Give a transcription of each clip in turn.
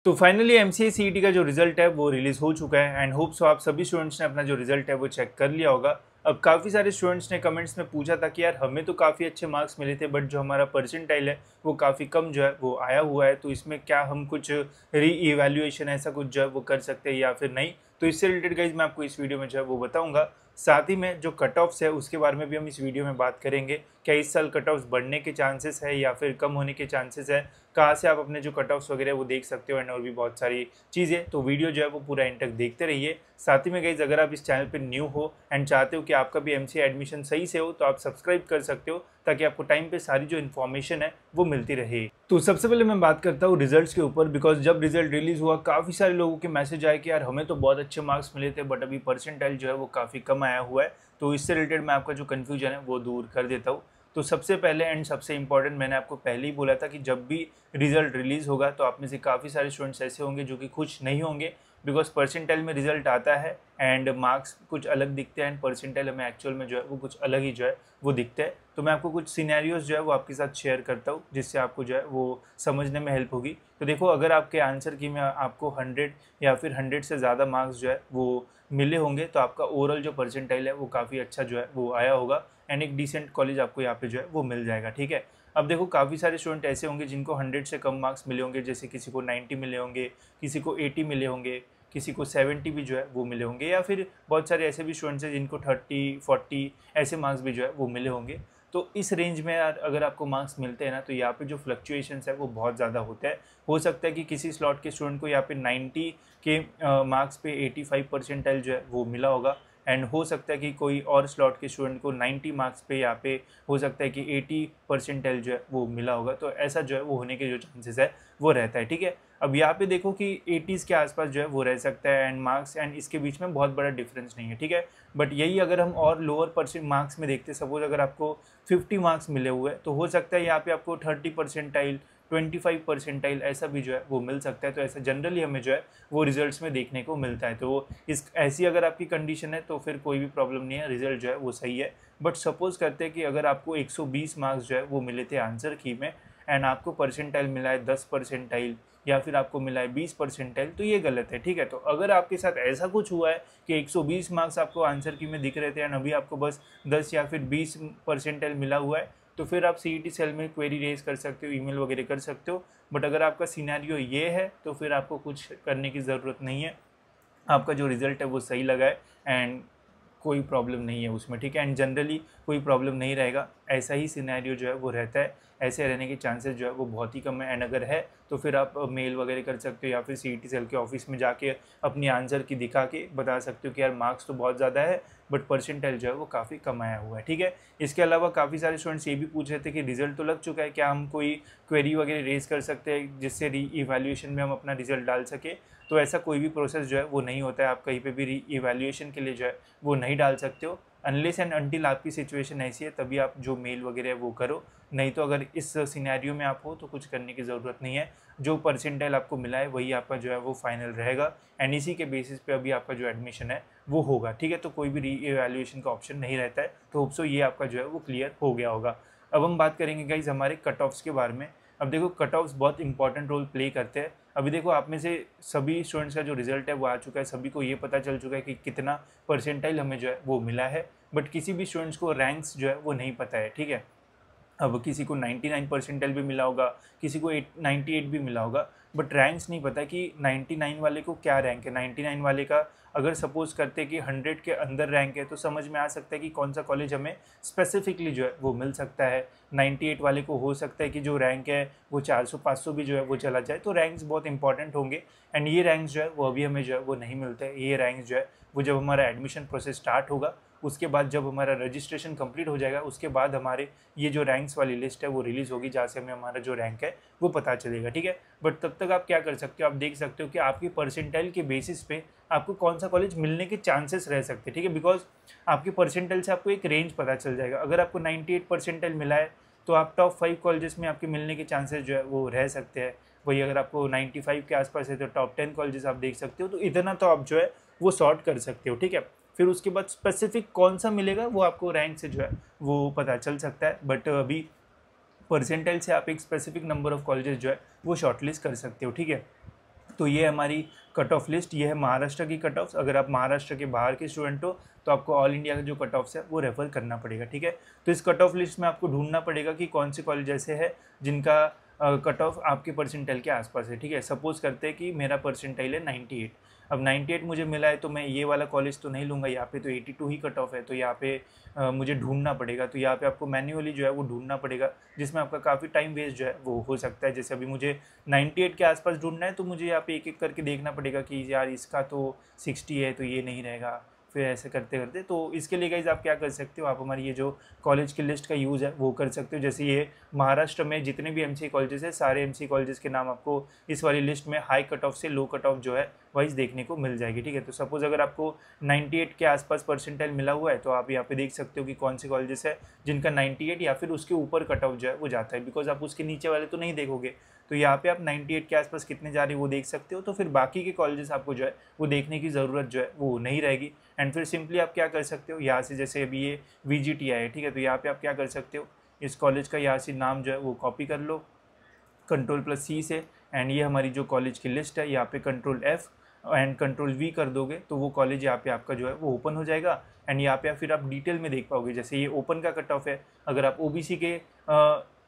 तो finally MCA CET का जो रिजल्ट है वो रिलीज़ हो चुका है एंड होप सो आप सभी स्टूडेंट्स ने अपना जो रिजल्ट है वो चेक कर लिया होगा। अब काफ़ी सारे स्टूडेंट्स ने कमेंट्स में पूछा था कि यार हमें तो काफ़ी अच्छे मार्क्स मिले थे बट जो हमारा परसेंटाइल है वो काफ़ी कम जो है वो आया हुआ है, तो इसमें क्या हम कुछ री इवैल्यूएशन ऐसा कुछ जो है वो कर सकते हैं या फिर नहीं। तो इससे रिलेटेड गाइज मैं आपको इस वीडियो में जो है वो बताऊंगा। साथ ही में जो कट ऑफ्स है उसके बारे में भी हम इस वीडियो में बात करेंगे। क्या इस साल कट ऑफ्स बढ़ने के चांसेस है या फिर कम होने के चांसेस है, कहाँ से आप अपने जो कट ऑफ्स वगैरह वो देख सकते हो एंड और भी बहुत सारी चीज़ें। तो वीडियो जो है वो पूरा एंड तक देखते रहिए। साथ ही में गाइज अगर आप इस चैनल पे न्यू हो एंड चाहते हो कि आपका भी एमसीए एडमिशन सही से हो तो आप सब्सक्राइब कर सकते हो ताकि आपको टाइम पे सारी जो इन्फॉर्मेशन है वो मिलती रहे। तो सबसे पहले मैं बात करता हूँ रिजल्ट्स के ऊपर, बिकॉज जब रिजल्ट रिलीज हुआ काफ़ी सारे लोगों के मैसेज आए कि यार हमें तो बहुत अच्छे मार्क्स मिले थे बट अभी परसेंटाइल जो है वो काफ़ी कम आया हुआ है। तो इससे रिलेटेड मैं आपका जो कन्फ्यूजन है वो दूर कर देता हूँ। तो सबसे पहले एंड सबसे इम्पॉर्टेंट, मैंने आपको पहले ही बोला था कि जब भी रिजल्ट रिलीज़ होगा तो आप में से काफ़ी सारे स्टूडेंट्स ऐसे होंगे जो कि खुश नहीं होंगे, बिकॉज परसेंटाइल में रिजल्ट आता है एंड मार्क्स कुछ अलग दिखते हैं एंड परसेंटाइल हमें एक्चुअल में जो है वो कुछ अलग ही जो है वो दिखता है। तो मैं आपको कुछ सिनेरियोज जो है वो आपके साथ शेयर करता हूँ जिससे आपको जो है वो समझने में हेल्प होगी। तो देखो, अगर आपके आंसर की में आपको 100 या फिर 100 से ज़्यादा मार्क्स जो है वो मिले होंगे तो आपका ओवरऑल जो परसेंटाइल है वो काफ़ी अच्छा जो है वो आया होगा एंड एक डिसेंट कॉलेज आपको यहाँ पे जो है वो मिल जाएगा। ठीक है, अब देखो काफ़ी सारे स्टूडेंट ऐसे होंगे जिनको 100 से कम मार्क्स मिले होंगे, जैसे किसी को 90 मिले होंगे, किसी को 80 मिले होंगे, किसी को 70 भी जो है वो मिले होंगे, या फिर बहुत सारे ऐसे भी स्टूडेंट्स हैं जिनको 30 40 ऐसे मार्क्स भी जो है वो मिले होंगे। तो इस रेंज में यार अगर आपको मार्क्स मिलते हैं ना तो यहाँ पे जो फ्लक्चुएशंस है वो बहुत ज़्यादा होता है। हो सकता है कि किसी स्लॉट के स्टूडेंट को यहाँ पे 90 के मार्क्स पे 85 परसेंटाइल जो है वो मिला होगा एंड हो सकता है कि कोई और स्लॉट के स्टूडेंट को 90 मार्क्स पे यहाँ पे हो सकता है कि 80 परसेंटाइल जो है वो मिला होगा। तो ऐसा जो है वो होने के जो चांसेस है वो रहता है। ठीक है, अब यहाँ पे देखो कि 80s के आसपास जो है वो रह सकता है एंड मार्क्स एंड इसके बीच में बहुत बड़ा डिफरेंस नहीं है। ठीक है, बट यही अगर हम और लोअर परसेंट मार्क्स में देखते, सपोज अगर आपको 50 मार्क्स मिले हुए तो हो सकता है यहाँ पे आपको 30 परसेंटाइल 25 परसेंटाइल ऐसा भी जो है वो मिल सकता है। तो ऐसा जनरली हमें जो है वो रिजल्ट्स में देखने को मिलता है। तो इस ऐसी अगर आपकी कंडीशन है तो फिर कोई भी प्रॉब्लम नहीं है, रिजल्ट जो है वो सही है। बट सपोज करते हैं कि अगर आपको 120 मार्क्स जो है वो मिले थे आंसर की में एंड आपको परसेंटाइल मिला है 10 परसेंटाइल या फिर आपको मिला है 20 परसेंटाइल, तो ये गलत है। ठीक है, तो अगर आपके साथ ऐसा कुछ हुआ है कि 120 मार्क्स आपको आंसर की में दिख रहे थे एंड अभी आपको बस 10 या फिर 20 परसेंटाइल मिला हुआ है तो फिर आप सीईटी सेल में क्वेरी रेज कर सकते हो, ईमेल वगैरह कर सकते हो। बट अगर आपका सिनेरियो ये है तो फिर आपको कुछ करने की ज़रूरत नहीं है, आपका जो रिज़ल्ट है वो सही लगा है एंड कोई प्रॉब्लम नहीं है उसमें। ठीक है, एंड जनरली कोई प्रॉब्लम नहीं रहेगा, ऐसा ही सिनेरियो जो है वो रहता है, ऐसे रहने के चांसेस जो है वो बहुत ही कम है। एंड अगर है तो फिर आप मेल वगैरह कर सकते हो या फिर सीईटी सेल के ऑफिस में जाके अपनी आंसर की दिखा के बता सकते हो कि यार मार्क्स तो बहुत ज़्यादा है बट परसेंटाइल जो है वो काफ़ी कम आया हुआ है। ठीक है, इसके अलावा काफ़ी सारे स्टूडेंट्स ये भी पूछ रहे थे कि रिजल्ट तो लग चुका है, क्या हम कोई क्वेरी वगैरह रेज कर सकते हैं जिससे री इवैल्यूएशन में हम अपना रिजल्ट डाल सके। तो ऐसा कोई भी प्रोसेस जो है वो नहीं होता है, आप कहीं पे भी री इवैल्यूएशन के लिए जो है वो नहीं डाल सकते हो अनलेस एंड अनटिल आपकी सिचुएशन ऐसी है, तभी आप जो मेल वगैरह है वो करो। नहीं तो अगर इस सिनेरियो में आप हो तो कुछ करने की ज़रूरत नहीं है, जो परसेंटाइल आपको मिला है वही आपका जो है वो फाइनल रहेगा एंड इसी के बेसिस पे अभी आपका जो एडमिशन है वो होगा। ठीक है, तो कोई भी री इवैल्यूएशन का ऑप्शन नहीं रहता है। तो होप सो ये आपका जो है वो क्लियर हो गया होगा। अब हम बात करेंगे गाइज हमारे कट ऑफ्स के बारे में। अब देखो कट ऑफ्स बहुत इंपॉर्टेंट रोल प्ले करते हैं। अभी देखो आप में से सभी स्टूडेंट्स का जो रिजल्ट है वो आ चुका है, सभी को ये पता चल चुका है कि कितना परसेंटाइल हमें जो है वो मिला है, बट किसी भी स्टूडेंट्स को रैंक्स जो है वो नहीं पता है। ठीक है, अब किसी को 99 परसेंटाइल भी मिला होगा, किसी को 98 भी मिला होगा, बट रैंक्स नहीं पता कि 99 वाले को क्या रैंक है। 99 वाले का अगर सपोज करते कि 100 के अंदर रैंक है तो समझ में आ सकता है कि कौन सा कॉलेज हमें स्पेसिफिकली जो है वो मिल सकता है। 98 वाले को हो सकता है कि जो रैंक है वो 400-500 भी जो है वो चला जाए। तो रैंक्स बहुत इंपॉर्टेंट होंगे एंड ये रैंक्स जो है वो अभी हमें जो है वो नहीं मिलते। ये रैंक्स जो है वो जब हमारा एडमिशन प्रोसेस स्टार्ट होगा उसके बाद जब हमारा रजिस्ट्रेशन कंप्लीट हो जाएगा उसके बाद हमारे ये जो रैंक्स वाली लिस्ट है वो रिलीज़ होगी जहाँ से हमें हमारा जो रैंक है वो पता चलेगा। ठीक है, बट तब तक आप क्या कर सकते हो, आप देख सकते हो कि आपकी परसेंटाइल के बेसिस पे आपको कौन सा कॉलेज मिलने के चांसेस रह सकते हैं। ठीक है, बिकॉज आपकी परसेंटाइल से आपको एक रेंज पता चल जाएगा। अगर आपको 98 परसेंटाइल मिला है तो आप टॉप 5 कॉलेजेस में आपके मिलने के चांसेस जो है वो रह सकते हैं। वही अगर आपको 95 के आसपास है तो टॉप 10 कॉलेजेस आप देख सकते हो। तो इतना तो आप जो है वो सॉर्ट कर सकते हो। ठीक है, फिर उसके बाद स्पेसिफिक कौन सा मिलेगा वो आपको रैंक से जो है वो पता चल सकता है, बट अभी परसेंटाइल से आप एक स्पेसिफिक नंबर ऑफ कॉलेजेस जो है वो शॉर्टलिस्ट कर सकते हो। ठीक है, तो ये हमारी कट ऑफ लिस्ट, ये है महाराष्ट्र की कट ऑफ। अगर आप महाराष्ट्र के बाहर के स्टूडेंट हो तो आपको ऑल इंडिया का जो कट ऑफ्स है वो रेफर करना पड़ेगा, ठीक है। तो इस कट ऑफ लिस्ट में आपको ढूंढना पड़ेगा कि कौन से कॉलेज ऐसे है जिनका कट ऑफ आपके परसेंटाइल के आसपास है, ठीक है। सपोज करते हैं कि मेरा परसेंटाइल है 98, अब 98 मुझे मिला है तो मैं ये वाला कॉलेज तो नहीं लूँगा, यहाँ पे तो 82 ही कट ऑफ है, तो यहाँ पे मुझे ढूंढना पड़ेगा। तो यहाँ पे आपको मैन्युअली जो है वो ढूंढना पड़ेगा, जिसमें आपका काफ़ी टाइम वेस्ट जो है वो हो सकता है। जैसे अभी मुझे 98 के आसपास ढूंढना है तो मुझे यहाँ पे एक एक करके देखना पड़ेगा कि यार इसका तो 60 है तो ये नहीं रहेगा, फिर ऐसे करते करते। तो इसके लिए गाइज आप क्या कर सकते हो, आप हमारी ये जो कॉलेज की लिस्ट का यूज़ है वो कर सकते हो। जैसे ये महाराष्ट्र में जितने भी एमसीए कॉलेजेस है, सारे एमसीए कॉलेजेस के नाम आपको इस वाली लिस्ट में हाई कट ऑफ से लो कट ऑफ जो है वाइज देखने को मिल जाएगी, ठीक है। तो सपोज अगर आपको 98 के आसपास परसेंटाइल मिला हुआ है तो आप यहाँ पे देख सकते हो कि कौन से कॉलेजेस है जिनका 98 या फिर उसके ऊपर कट ऑफ जो है वो जाता है, बिकॉज आप उसके नीचे वाले तो नहीं देखोगे। तो यहाँ पे आप 98 के आसपास कितने जा रहे हैं वो देख सकते हो, तो फिर बाकी के कॉलेजेस आपको जो है वो देखने की ज़रूरत जो है वो नहीं रहेगी। एंड फिर सिंपली आप क्या कर सकते हो, यहाँ से जैसे अभी ये VGTI है, ठीक है, तो यहाँ पे आप क्या कर सकते हो, इस कॉलेज का यहाँ से नाम जो है वो कॉपी कर लो Ctrl+C से, एंड ये हमारी जो कॉलेज की लिस्ट है यहाँ पे Ctrl+F एंड Ctrl+V कर दोगे तो वो कॉलेज यहाँ पे आपका जो है वो ओपन हो जाएगा। एंड यहाँ पे फिर आप डिटेल में देख पाओगे, जैसे ये ओपन का कट ऑफ है, अगर आप OBC के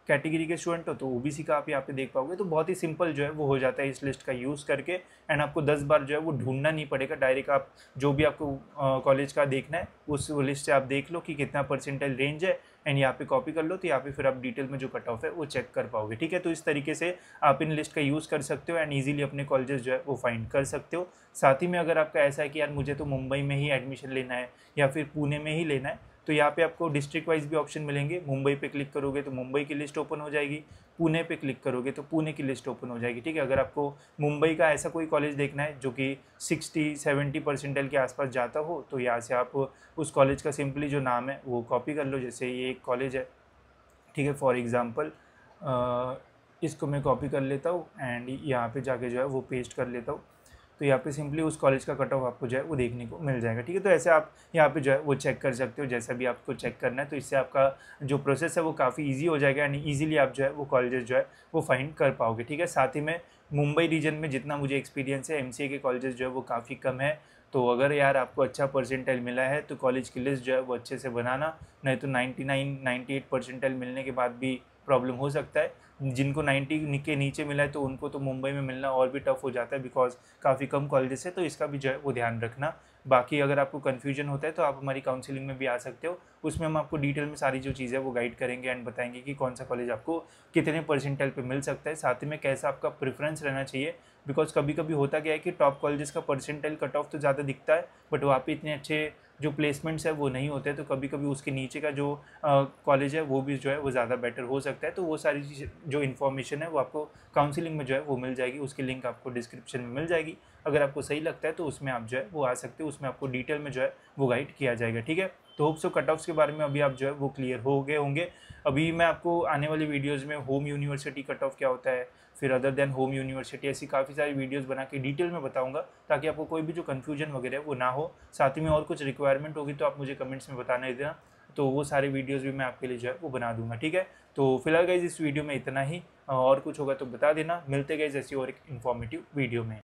कैटेगरी के स्टूडेंट हो तो OBC का आप यहाँ पे देख पाओगे। तो बहुत ही सिंपल जो है वो हो जाता है इस लिस्ट का यूज़ करके, एंड आपको 10 बार जो है वो ढूंढना नहीं पड़ेगा, डायरेक्ट आप जो भी आपको कॉलेज का देखना है उस लिस्ट से आप देख लो कि कितना परसेंटाइल रेंज है, एंड यहाँ पे कॉपी कर लो, तो यहाँ पे फिर आप डिटेल में जो कट ऑफ है वो चेक कर पाओगे, ठीक है। तो इस तरीके से आप इन लिस्ट का यूज़ कर सकते हो एंड ईजिली अपने कॉलेजेस जो है वो फाइंड कर सकते हो। साथ ही में अगर आपका ऐसा है कि यार मुझे तो मुंबई में ही एडमिशन लेना है या फिर पुणे में ही लेना है, तो यहाँ पे आपको डिस्ट्रिक्ट वाइज भी ऑप्शन मिलेंगे। मुंबई पे क्लिक करोगे तो मुंबई की लिस्ट ओपन हो जाएगी, पुणे पे क्लिक करोगे तो पुणे की लिस्ट ओपन हो जाएगी, ठीक है। अगर आपको मुंबई का ऐसा कोई कॉलेज देखना है जो कि 60-70 परसेंटाइल के आसपास जाता हो, तो यहाँ से आप उस कॉलेज का सिंपली जो नाम है वो कॉपी कर लो। जैसे ये एक कॉलेज है, ठीक है, फॉर एग्ज़ाम्पल इसको मैं कॉपी कर लेता हूँ एंड यहाँ पे जाके जो है वो पेस्ट कर लेता हूँ, तो यहाँ पे सिंपली उस कॉलेज का कट ऑफ आपको जो है वो देखने को मिल जाएगा, ठीक है। तो ऐसे आप यहाँ पे जो है वो चेक कर सकते हो जैसा भी आपको चेक करना है। तो इससे आपका जो प्रोसेस है वो काफ़ी इजी हो जाएगा एंड ईजिली आप जो है वो कॉलेजेस जो है वो फाइंड कर पाओगे, ठीक है। साथ ही में मुंबई रीजन में जितना मुझे एक्सपीरियंस है एमसीए के कॉलेजेस जो है वो काफ़ी कम है, तो अगर यार आपको अच्छा परसेंटाइल मिला है तो कॉलेज की लिस्ट जो है वो अच्छे से बनाना, नहीं तो 99-98 परसेंटाइल मिलने के बाद भी प्रॉब्लम हो सकता है। जिनको 90 के नीचे मिला है तो उनको तो मुंबई में मिलना और भी टफ हो जाता है, बिकॉज काफ़ी कम कॉलेजेस है, तो इसका भी जो है वो ध्यान रखना। बाकी अगर आपको कन्फ्यूजन होता है तो आप हमारी काउंसलिंग में भी आ सकते हो, उसमें हम आपको डिटेल में सारी जो चीज़ें वो गाइड करेंगे एंड बताएंगे कि कौन सा कॉलेज आपको कितने परसेंटाइल पे मिल सकता है, साथ ही में कैसा आपका प्रेफरेंस रहना चाहिए। बिकॉज कभी कभी होता क्या है कि टॉप कॉलेजेस का परसेंटाइल कट ऑफ तो ज़्यादा दिखता है बट वहाँ पे इतने अच्छे जो प्लेसमेंट्स है वो नहीं होते, तो कभी कभी उसके नीचे का जो कॉलेज है वो भी जो है वो ज़्यादा बेटर हो सकता है। तो वो सारी चीज़ जो इन्फॉर्मेशन है वो आपको काउंसलिंग में जो है वो मिल जाएगी, उसकी लिंक आपको डिस्क्रिप्शन में मिल जाएगी। अगर आपको सही लगता है तो उसमें आप जो है वो आ सकते हो, उसमें आपको डिटेल में जो है वो गाइड किया जाएगा, ठीक है। तो होप सो कट ऑफ्स के बारे में अभी आप जो है वो क्लियर हो गए होंगे। अभी मैं आपको आने वाली वीडियोज़ में होम यूनिवर्सिटी कट ऑफ क्या होता है, फिर अदर देन होम यूनिवर्सिटी, ऐसी काफ़ी सारी वीडियोस बना के डिटेल में बताऊंगा, ताकि आपको कोई भी जो कन्फ्यूजन वगैरह है वो ना हो। साथ ही में और कुछ रिक्वायरमेंट होगी तो आप मुझे कमेंट्स में बताना ही देना, तो वो सारे वीडियोस भी मैं आपके लिए जो है वो बना दूंगा, ठीक है। तो फिलहाल गाइज इस वीडियो में इतना ही, और कुछ होगा तो बता देना। मिलते गाइज ऐसी और एक इन्फॉर्मेटिव वीडियो में।